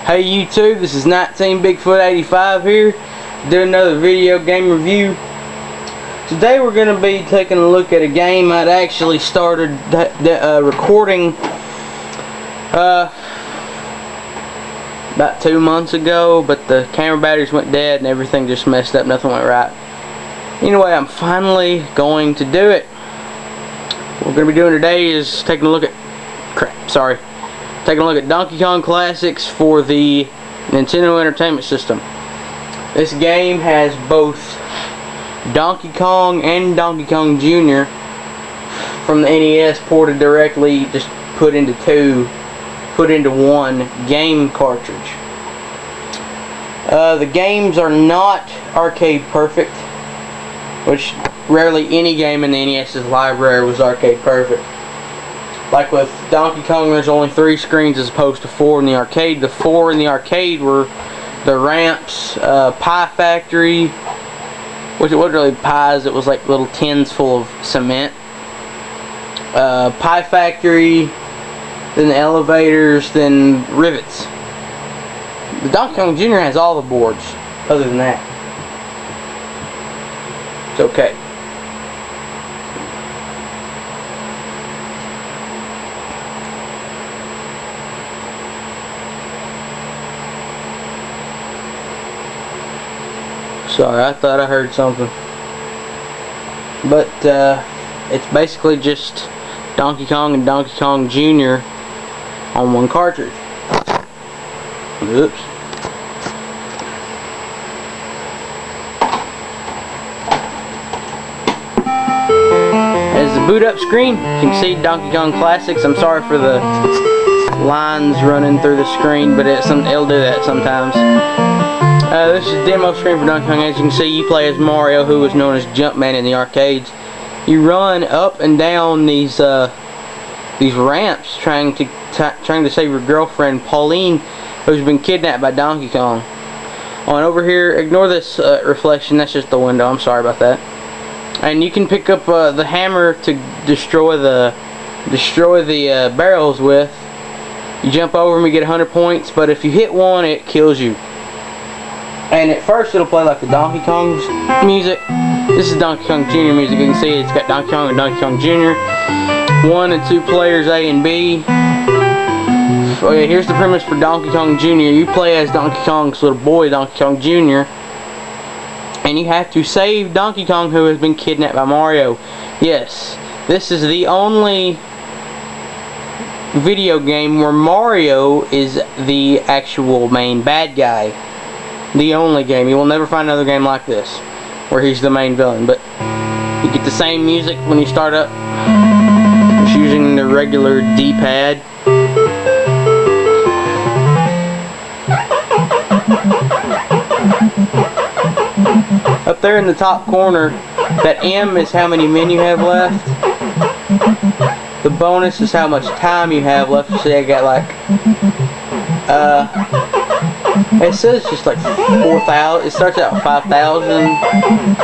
Hey YouTube, this is 19 Bigfoot 85 here, doing another video game review. Today we're going to be taking a look at a game I'd actually started recording about 2 months ago, but the camera batteries went dead and everything just messed up, nothing went right. Anyway, I'm finally going to do it. What we're going to be doing today is taking a look at Donkey Kong Classics for the Nintendo Entertainment System. This game has both Donkey Kong and Donkey Kong Jr. from the NES ported directly, just put into one game cartridge. The games are not arcade perfect, which rarely any game in the NES's library was arcade perfect. Like with Donkey Kong, there's only 3 screens as opposed to 4 in the arcade. The 4 in the arcade were the ramps, Pie Factory, which it wasn't really pies, it was like little tins full of cement. Pie Factory, then the elevators, then rivets. The Donkey Kong Jr. has all the boards, other than that. It's okay. Sorry, I thought I heard something. But it's basically just Donkey Kong and Donkey Kong Jr. on one cartridge. Oops. As the boot up screen, you can see Donkey Kong Classics. I'm sorry for the lines running through the screen, but it'll do that sometimes. This is a demo screen for Donkey Kong. As you can see, you play as Mario, who was known as Jumpman in the arcades. You run up and down these ramps trying to save your girlfriend Pauline, who's been kidnapped by Donkey Kong. On over here, ignore this reflection. That's just the window. I'm sorry about that. And you can pick up the hammer to destroy the barrels with. You jump over them, you get 100 points. But if you hit one, it kills you. And at first it'll play like the Donkey Kong's music. This is Donkey Kong Jr. music. You can see it's got Donkey Kong and Donkey Kong Jr. 1 and 2 players, A and B. Oh yeah, here's the premise for Donkey Kong Jr. You play as Donkey Kong's little boy, Donkey Kong Jr. And you have to save Donkey Kong, who has been kidnapped by Mario. Yes, this is the only video game where Mario is the actual main bad guy. The only game. You will never find another game like this where he's the main villain. But you get the same music when you start up, just using the regular D-pad. Up there in the top corner, that M is how many men you have left. The bonus is how much time you have left. See, I got like it says just like 4,000. It starts out 5,000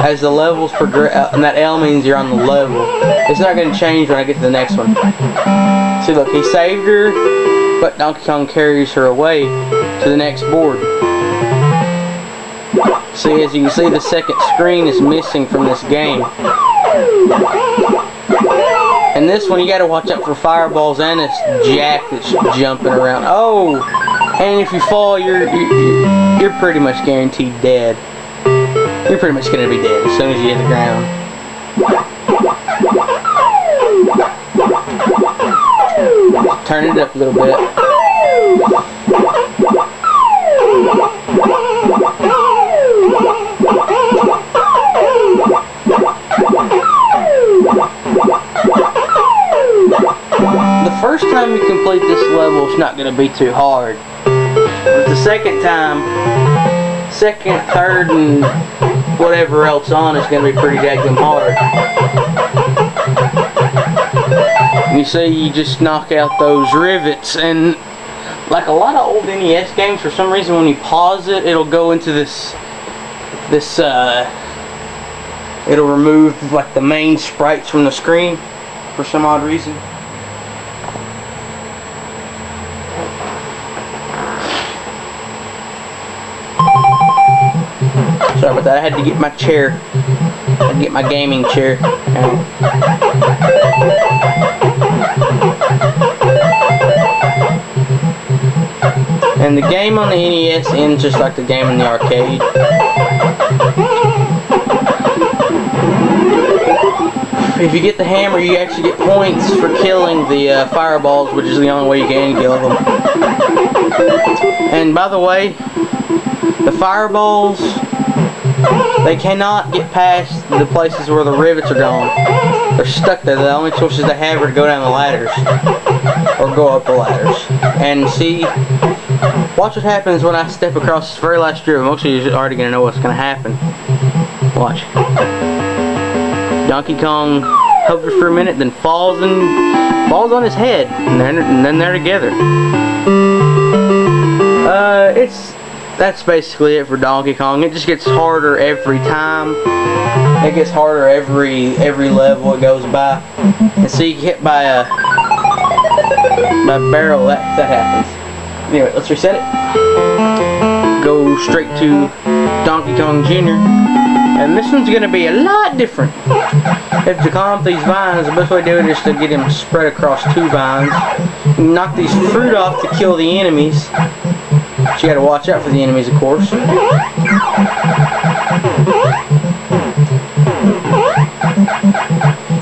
as the levels progress, and that L means you're on the level. It's not going to change when I get to the next one. See, look, he saved her, but Donkey Kong carries her away to the next board. See, as you can see, the second screen is missing from this game. And this one, you got to watch out for fireballs and this jack that's jumping around. Oh! And if you fall, you're pretty much guaranteed dead. You're pretty much gonna be dead as soon as you hit the ground. Turn it up a little bit. The first time you complete this level, it's not gonna be too hard. But the second time, second, third, and whatever else on, it's going to be pretty daggum hard. And you see, you just knock out those rivets, and like a lot of old NES games, for some reason when you pause it, it'll go into it'll remove like the main sprites from the screen for some odd reason. Sorry about that. I had to get my chair. I had to get my gaming chair. And the game on the NES ends just like the game in the arcade. If you get the hammer, you actually get points for killing the fireballs, which is the only way you can kill them. And by the way, the fireballs, they cannot get past the places where the rivets are gone. They're stuck there. The only choices they have are to go down the ladders or go up the ladders. And see, watch what happens when I step across this very last strip. Most of you are already going to know what's going to happen. Watch. Donkey Kong hovers for a minute, then falls on his head, and then they're together. That's basically it for Donkey Kong. It just gets harder every time. It gets harder every level it goes by. And so you get hit by a barrel. That happens. Anyway, let's reset it. Go straight to Donkey Kong Jr. And this one's going to be a lot different. If to climb up these vines, the best way to do it is to get him spread across 2 vines. Knock these fruit off to kill the enemies. But you got to watch out for the enemies, of course.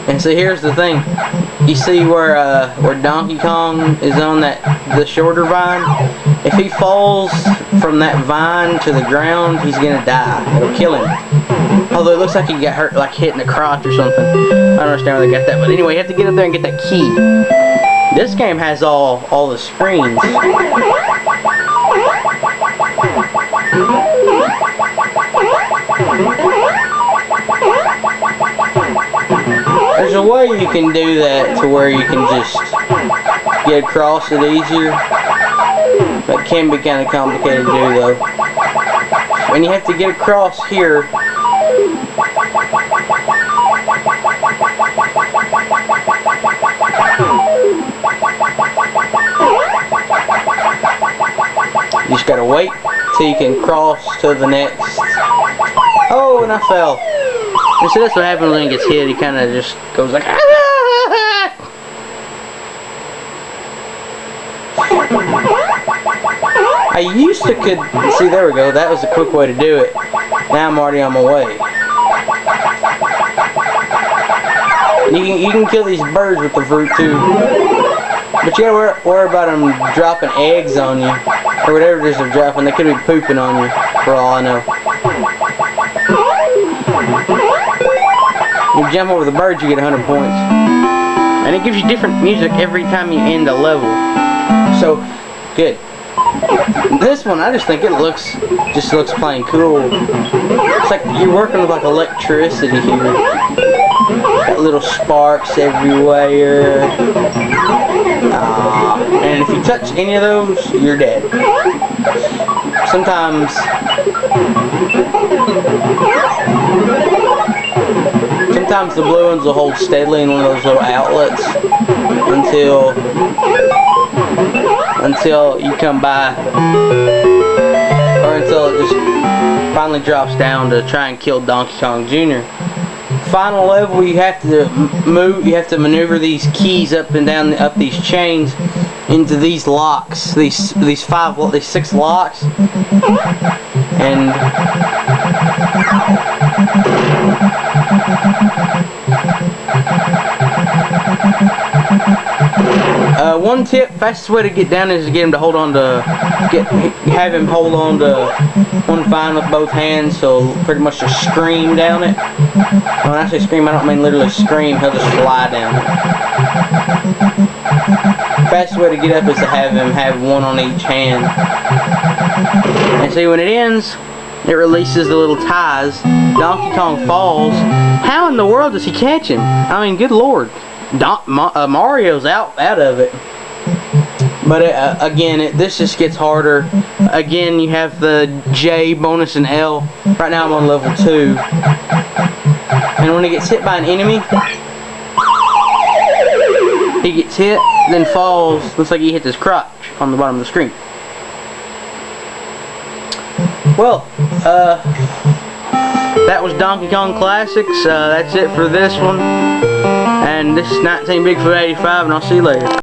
And so here's the thing. You see where Donkey Kong is on the shorter vine? If he falls from that vine to the ground, he's gonna die. It'll kill him. Although it looks like he got hurt, like hitting the crotch or something. I don't understand where they got that, but anyway, you have to get up there and get that key. This game has all the screens. There's a way you can do that to where you can just get across it easier. That can be kind of complicated to do though. When you have to get across here, you just gotta wait till you can cross to the next. Oh, and I fell. And so that's what happens when he gets hit. He kind of just goes like, I used to see, there we go. That was a quick way to do it. Now I'm already on my way. You can kill these birds with the fruit too. But you gotta worry about them dropping eggs on you. Or whatever it is they're dropping. They could be pooping on you, for all I know. You jump over the birds, you get 100 points. And it gives you different music every time you end a level. So, good. This one, I just think it looks plain cool. It's like you're working with like electricity here. Got little sparks everywhere. And if you touch any of those, you're dead. Sometimes the blue ones will hold steadily in one of those little outlets until you come by, or until it just finally drops down to try and kill Donkey Kong Jr. Final level, you have to maneuver these keys up and down up these chains into these locks, these 6 locks, and one tip, fastest way to get down is to get him to hold on to, have him hold on to one vine with both hands, so pretty much just scream down it. When I say scream, I don't mean literally scream, he'll just fly down it. Fastest way to get up is to have him have one on each hand. And see, when it ends, it releases the little ties. Donkey Kong falls. How in the world does he catch him? I mean, good lord. Mario's out of it. But again, this just gets harder. Again, you have the J bonus and L. Right now I'm on level 2. And when he gets hit by an enemy, he gets hit, then falls. Looks like he hits his crotch on the bottom of the screen. Well, that was Donkey Kong Classics. That's it for this one. And this is 19 Bigfoot 85, and I'll see you later.